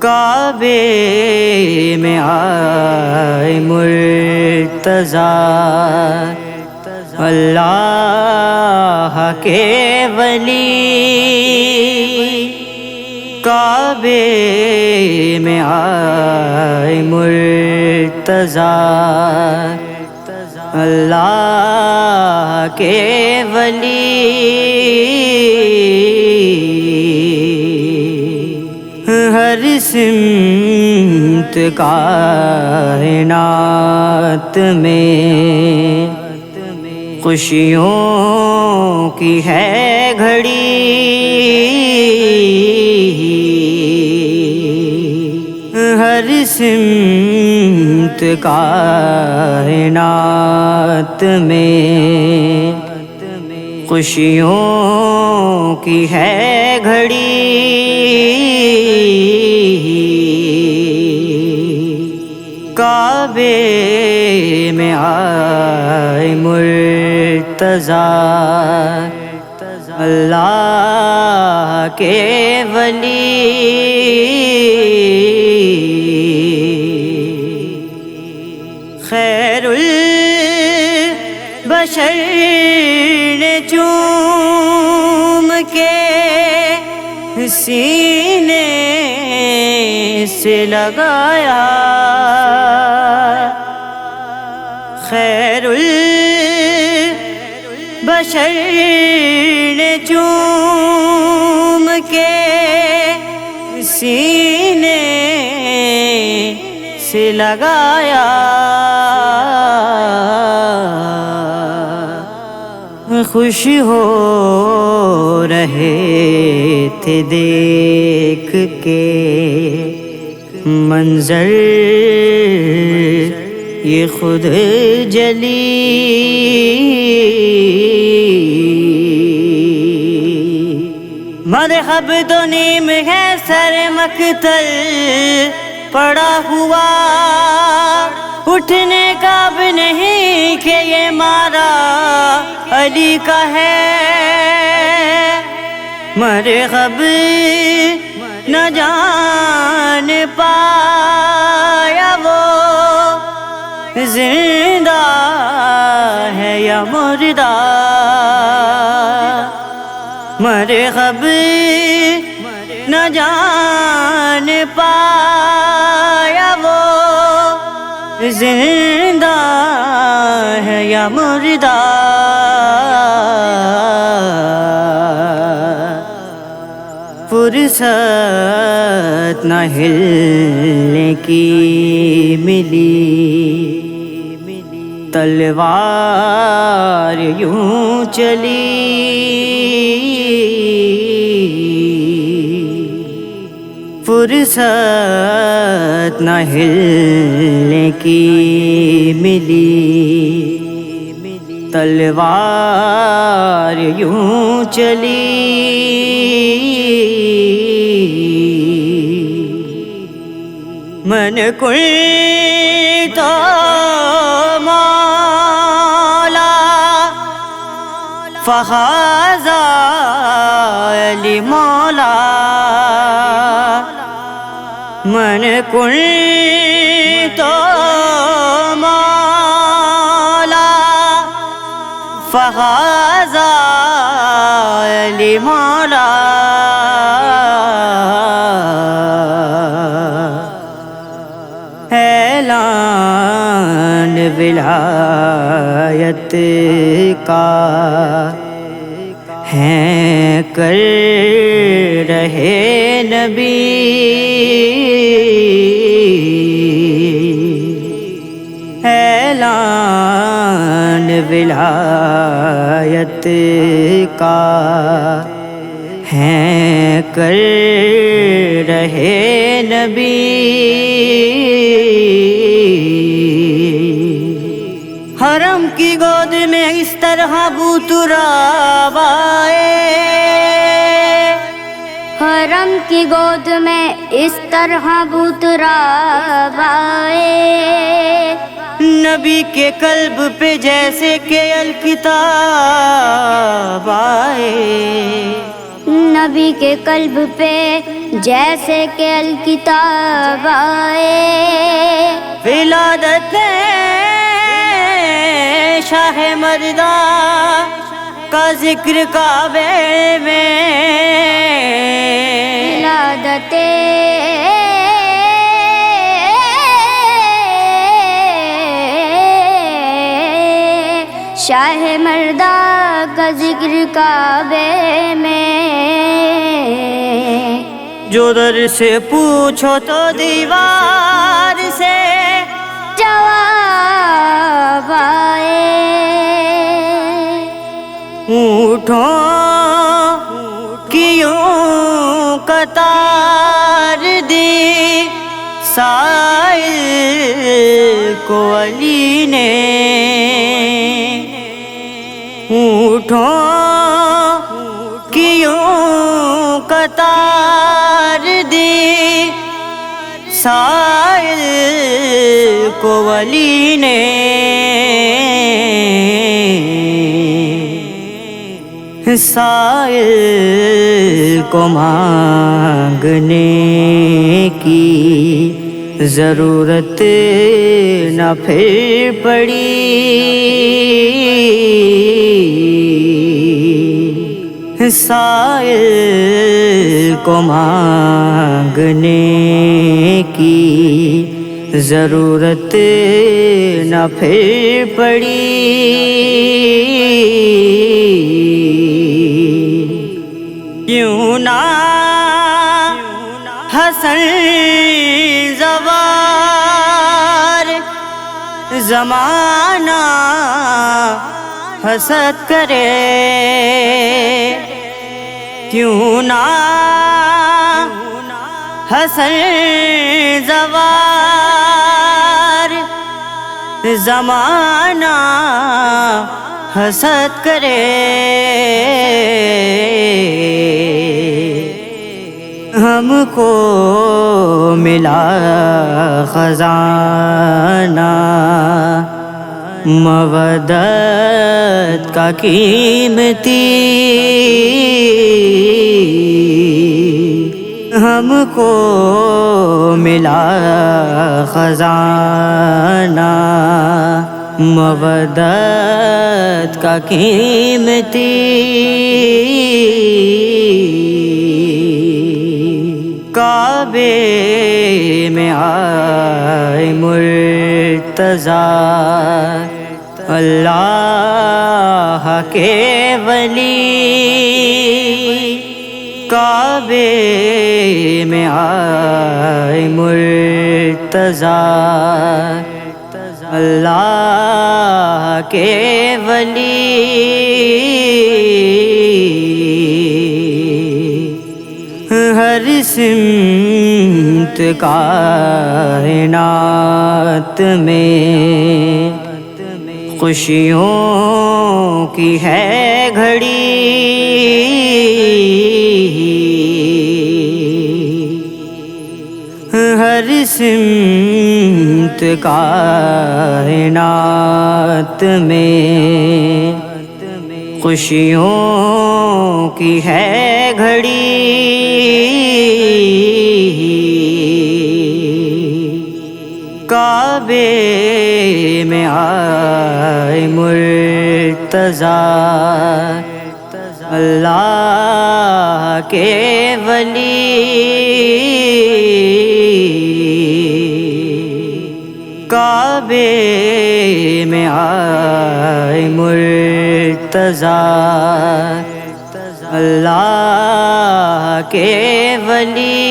کعبے میں آئے مرتضیٰ اللہ کے ولی، کعبے میں آئے مرتضیٰ اللہ کے ولی، ہر سمت کائنات میں خوشیوں کی ہے گھڑی، ہر سمت کائنات میں خوشیوں کی ہے گھڑی، کعبے میں آئے مرتضیٰ اللہ کے ولی، خیر البشر نے چوم کے سینے سے لگایا، خیر البشر نے چوم کے سینے سے لگایا، خوش ہو رہے تھے دیکھ کے منظر یہ خود جلی، مرحب تو نیم ہے سر مقتل پڑا ہوا، اٹھنے کا بھی نہیں کہ یہ مارا علی کا ہے، مرحب نہ جان پایا وہ زندہ ہے یا مردہ، مرحب نہ جان پایا وہ زندہ ہے یا مردہ، فرصت نہ ہلنے کی ملی، تلوار یوں چلی، فرصت نہ ہلنے کی ملی، تلوار یوں چلی، من کنت مولا فہذا علی مولا، من کنت مولا فہذا علی مولا، اعلان ولایت کا ہے کر رہے نبی، اعلان ولایت کا ہے کر رہے نبی، حرم کی گود میں اس طرح بوتراب آئے، حرم کی گود میں اس طرح بوتراب آئے، نبی کے قلب پہ جیسے کہ الکتاب آئے، نبی کے قلب پہ جیسے کہ الکتاب آئے، ولادت شاہ مردہ کا ذکر کعبے میں، ولادت شاہ مردہ کا ذکر کعبے میں، جو در سے پوچھو تو دیوار سے جواب آئے، اونٹوں کی یوں قطار دی سائل کو علی نے، اونٹوں کی یوں قطار دی سائل کو علی نے، سائل کو مانگنے کی ضرورت نہ پھر پڑی، سائل کو مانگنے کی ضرورت نہ پھر پڑی، کیوں نہ حسن زوار زمانہ حسد کرے، کیوں نہ حسن زوار زمانہ حسد کرے، ہم کو ملا خزانہ مودت کا قیمتی، ہم کو ملا خزانہ مودت کا قیمتی، کعبے میں آئے مرتضیٰ اللہ کے ولی، کعبے میں آئے مرتضیٰ اللہ کے ولی، ہر سمت کائنات میں خوشیوں کی ہے گھڑی، ہر سمت کائنات میں خوشیوں کی ہے گھڑی، کعبے میں آئے مرتضیٰ اللہ کے ولی، کعبے میں آئے مرتضیٰ اللہ کے ولی،